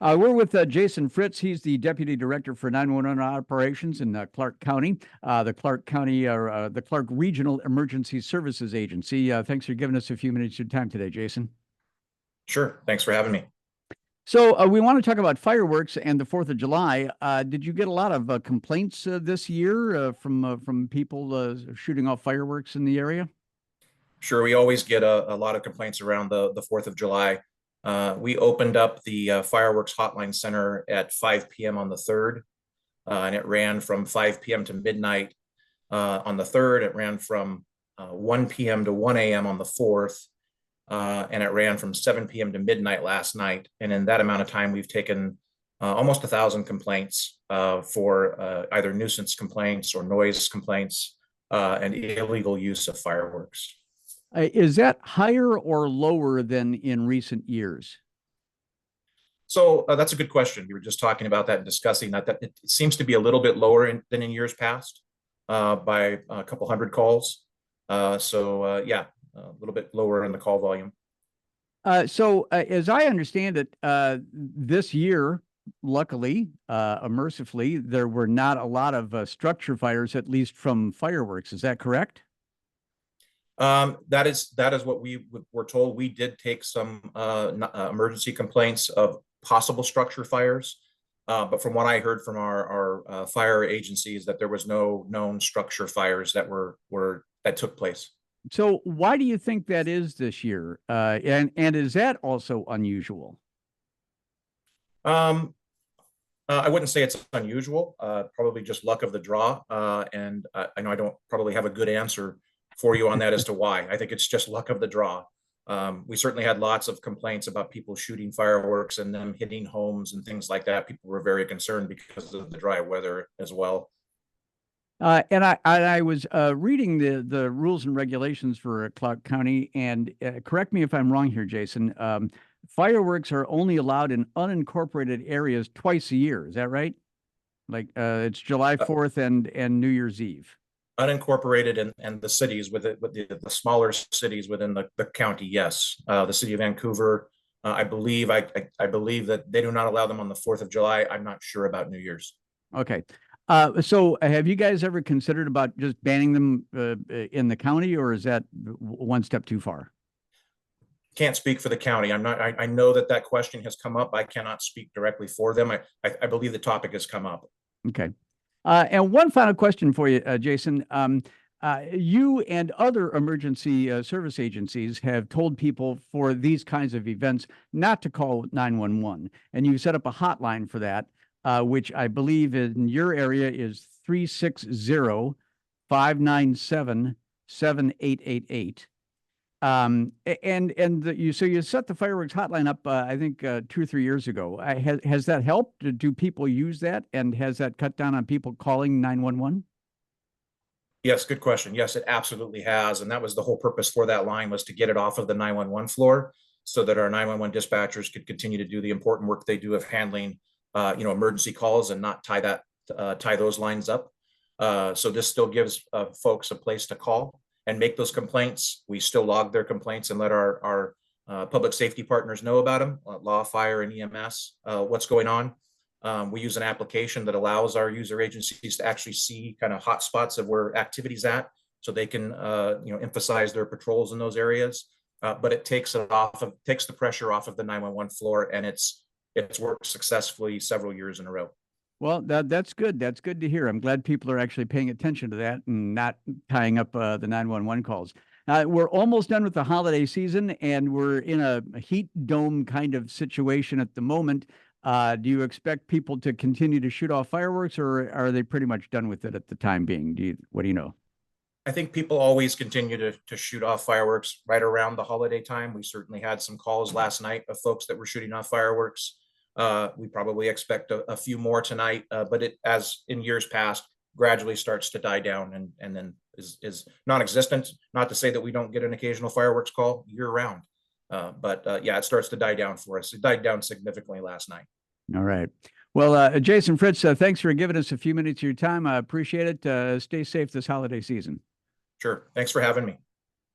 We're with Jason Fritz. He's the Deputy Director for 911 Operations in Clark County, the Clark Regional Emergency Services Agency. Thanks for giving us a few minutes of your time today, Jason. Sure. Thanks for having me. So we want to talk about fireworks and the 4th of July. Did you get a lot of complaints this year from people shooting off fireworks in the area? Sure. We always get a lot of complaints around the 4th of July. We opened up the fireworks hotline center at 5 p.m. on the 3rd, and it ran from 5 p.m. to midnight on the 3rd. It ran from 1 p.m. to 1 a.m. on the 4th, and it ran from 7 p.m. to midnight last night. And in that amount of time, we've taken almost 1,000 complaints for either nuisance complaints or noise complaints and illegal use of fireworks. Is that higher or lower than in recent years? So that's a good question. We were just talking about that and discussing that it seems to be a little bit lower than in years past by a couple hundred calls. Yeah, a little bit lower in the call volume. So as I understand it, this year, luckily, mercifully, there were not a lot of structure fires, at least from fireworks. Is that correct? That is what we were told. We did take some emergency complaints of possible structure fires, but from what I heard from our fire agencies, that there was no known structure fires that that took place. So why do you think that is this year? And is that also unusual? I wouldn't say it's unusual. Probably just luck of the draw. And I know I don't probably have a good answer for you on that as to why. I think it's just luck of the draw. We certainly had lots of complaints about people shooting fireworks and them hitting homes and things like that. People were very concerned because of the dry weather as well. And I was reading the rules and regulations for Clark County, and correct me if I'm wrong here, Jason. Fireworks are only allowed in unincorporated areas twice a year. Is that right? Like it's July 4th and New Year's Eve. Unincorporated and the cities with the smaller cities within the county, yes. The city of Vancouver, I believe that they do not allow them on the 4th of July. I'm not sure about New Year's. Okay. So have you guys ever considered about just banning them in the county, or is that one step too far? Can't speak for the county. I know that question has come up. I cannot speak directly for them. I believe the topic has come up. Okay. And one final question for you, Jason. You and other emergency service agencies have told people for these kinds of events not to call 911, and you set up a hotline for that, which I believe in your area is 360-597-7888. So you set the fireworks hotline up, I think 2 or 3 years ago. Has that helped? Do people use that? And has that cut down on people calling 911? Yes, good question. Yes, it absolutely has. And that was the whole purpose for that line, was to get it off of the 911 floor so that our 911 dispatchers could continue to do the important work they do of handling emergency calls and not tie those lines up. So this still gives folks a place to call and make those complaints. We still log their complaints and let our public safety partners know about them, law, fire, and EMS, what's going on. We use an application that allows our user agencies to actually see kind of hot spots of where activity's at, so they can emphasize their patrols in those areas. But it takes the pressure off of the 911 floor, and it's worked successfully several years in a row. Well, that's good. That's good to hear. I'm glad people are actually paying attention to that and not tying up the 911 calls. We're almost done with the holiday season, and we're in a heat dome kind of situation at the moment. Do you expect people to continue to shoot off fireworks, or are they pretty much done with it at the time being? What do you know? I think people always continue to shoot off fireworks right around the holiday time. We certainly had some calls last night of folks that were shooting off fireworks. We probably expect a few more tonight, but it, as in years past, gradually starts to die down and then is non-existent. Not to say that we don't get an occasional fireworks call year round, but yeah, it starts to die down for us. It died down significantly last night. All right. Well, Jason Fritz, thanks for giving us a few minutes of your time. I appreciate it. Stay safe this holiday season. Sure. Thanks for having me.